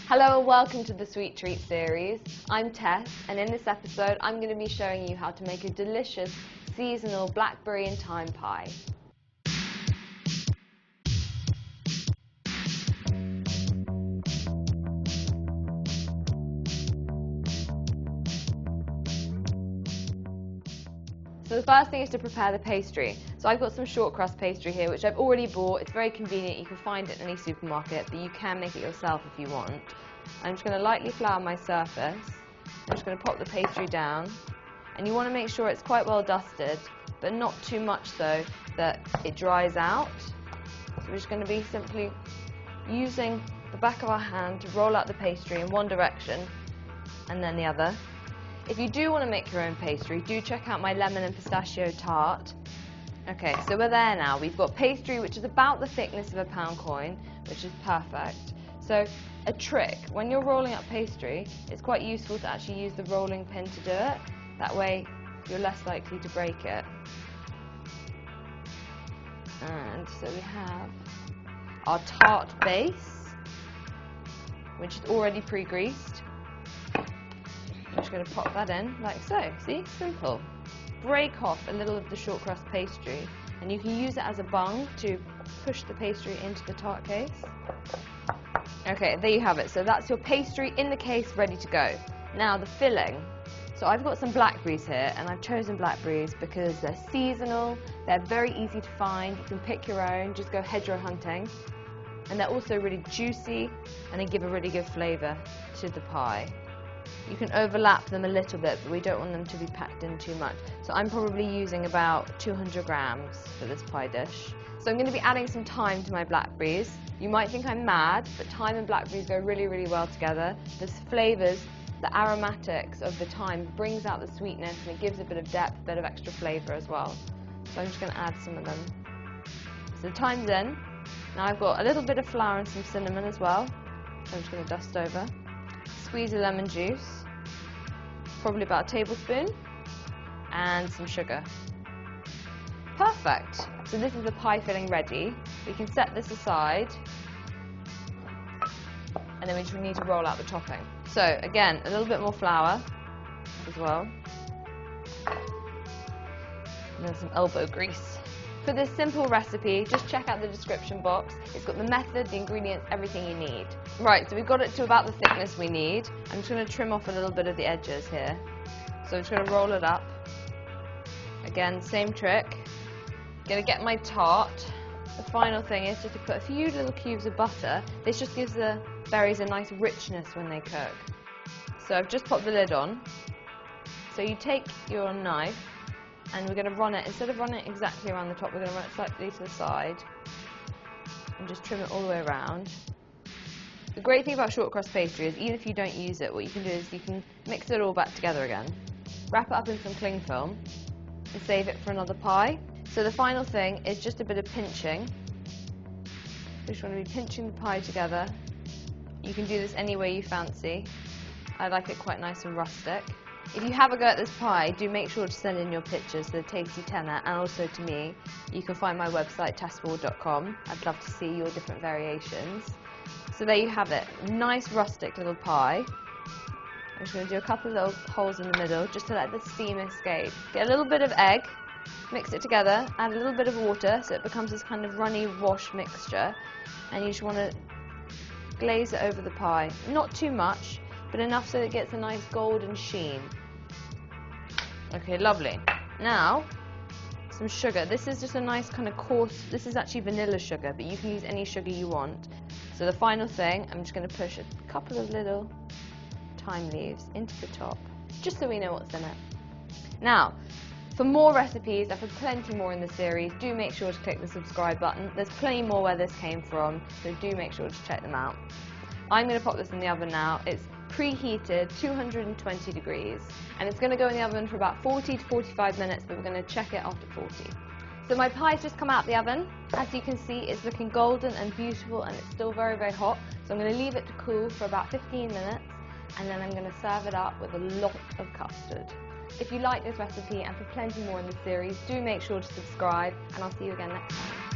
Hello and welcome to the Sweet Treat series. I'm Tess, and in this episode I'm going to be showing you how to make a delicious seasonal blackberry and thyme pie. So the first thing is to prepare the pastry. So I've got some short crust pastry here, which I've already bought. It's very convenient. You can find it in any supermarket, but you can make it yourself if you want. I'm just going to lightly flour my surface. I'm just going to pop the pastry down. And you want to make sure it's quite well dusted, but not too much so that it dries out. So we're just going to be simply using the back of our hand to roll out the pastry in one direction and then the other. If you do want to make your own pastry, do check out my lemon and pistachio tart. Okay, so we're there now. We've got pastry which is about the thickness of a pound coin, which is perfect. So a trick, when you're rolling up pastry, it's quite useful to actually use the rolling pin to do it. That way you're less likely to break it. And so we have our tart base, which is already pre-greased. I'm just going to pop that in like so. See? Simple. Break off a little of the short crust pastry, and you can use it as a bung to push the pastry into the tart case. Okay, there you have it. So that's your pastry in the case, ready to go. Now the filling. So I've got some blackberries here, and I've chosen blackberries because they're seasonal, they're very easy to find, you can pick your own, just go hedgerow hunting. And they're also really juicy, and they give a really good flavour to the pie. You can overlap them a little bit, but we don't want them to be packed in too much. So I'm probably using about 200 grams for this pie dish. So I'm going to be adding some thyme to my blackberries. You might think I'm mad, but thyme and blackberries go really, really well together. The flavours, the aromatics of the thyme brings out the sweetness, and it gives a bit of depth, a bit of extra flavour as well. So I'm just going to add some of them. So the thyme's in. Now I've got a little bit of flour and some cinnamon as well. So I'm just going to dust over. Squeeze a lemon juice, probably about a tablespoon, and some sugar. Perfect! So this is the pie filling ready. We can set this aside, and then we just need to roll out the topping. So again, a little bit more flour as well, and then some elbow grease. For this simple recipe, just check out the description box. It's got the method, the ingredients, everything you need. Right, so we've got it to about the thickness we need. I'm just going to trim off a little bit of the edges here. So I'm just going to roll it up. Again, same trick. Going to get my tart. The final thing is just to put a few little cubes of butter. This just gives the berries a nice richness when they cook. So I've just popped the lid on. So you take your knife, and we're going to run it, instead of running it exactly around the top, we're going to run it slightly to the side and just trim it all the way around. The great thing about short crust pastry is even if you don't use it, what you can do is you can mix it all back together again, wrap it up in some cling film and save it for another pie. So the final thing is just a bit of pinching. We just want to be pinching the pie together. You can do this any way you fancy. I like it quite nice and rustic. If you have a go at this pie, do make sure to send in your pictures to the Tasty Tenor and also to me. You can find my website, tessward.com. I'd love to see your different variations. So there you have it, nice rustic little pie. I'm just going to do a couple of little holes in the middle just to let the steam escape. Get a little bit of egg, mix it together, add a little bit of water so it becomes this kind of runny wash mixture, and you just want to glaze it over the pie. Not too much, but enough so that it gets a nice golden sheen. Okay, lovely. Now, some sugar. This is just a nice kind of coarse, this is actually vanilla sugar, but you can use any sugar you want. So the final thing, I'm just going to push a couple of little thyme leaves into the top, just so we know what's in it. Now, for more recipes, and for plenty more in the series, do make sure to click the subscribe button. There's plenty more where this came from, so do make sure to check them out. I'm going to pop this in the oven now. It's preheated 220 degrees, and it's going to go in the oven for about 40 to 45 minutes, but we're going to check it after 40. So my pie's just come out the oven. As you can see, it's looking golden and beautiful, and it's still very, very hot. So I'm going to leave it to cool for about 15 minutes, and then I'm going to serve it up with a lot of custard. If you like this recipe and for plenty more in the series, do make sure to subscribe, and I'll see you again next time.